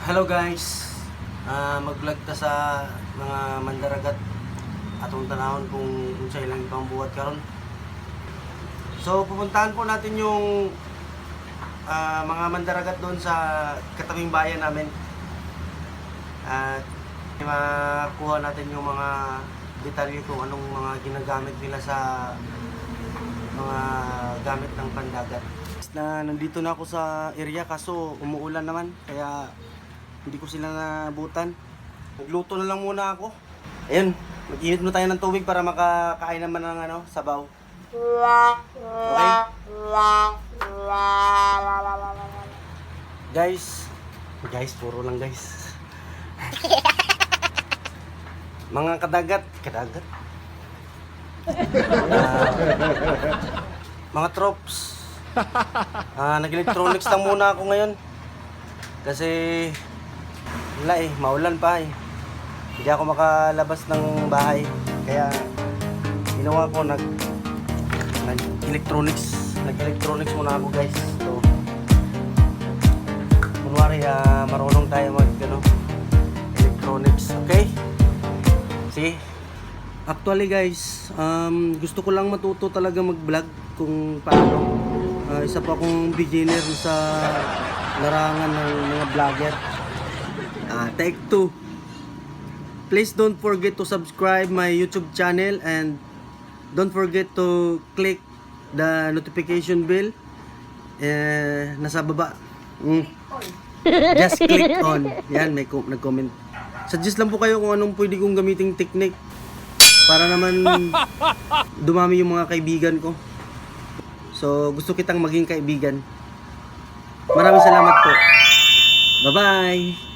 Hello guys, mag-vlog ta sa mga mandaragat atong tanahon kung unsa ilang ibang buhat karon. So pupuntahan po natin yung mga mandaragat doon sa katabing bayan namin. At makuha natin yung mga detalye kung anong mga ginagamit nila sa mga gamit ng pandagat. Nandito na ako sa area kaso umuulan naman kaya hindi ko sila nabutan. Nagluto na lang muna ako. Ayun, mag-init muna tayo ng tubig para makakain naman ng sabaw. Okay? Guys, puro lang guys. Mga kadagat. Mga tropes. Nag-electronics lang muna ako ngayon. Kasi wala maulan pa Hindi ako makalabas ng bahay. Kaya ginawa ko nag-electronics muna ako guys. So kunwari marunong tayo electronics, okay? See? Actually guys, gusto ko lang matuto talaga mag-vlog kung paano. Isa pa akong beginner sa larangan ng mga vlogger. Take 2. Please don't forget to subscribe my YouTube channel and don't forget to click the notification bell. Nasa baba. Just click on. Yan, may nag-comment. Suggest lang po kayo kung anong pwede kong gamiting technique para naman dumami yung mga kaibigan ko. So, gusto kitang maging kaibigan. Maraming salamat po. Bye-bye!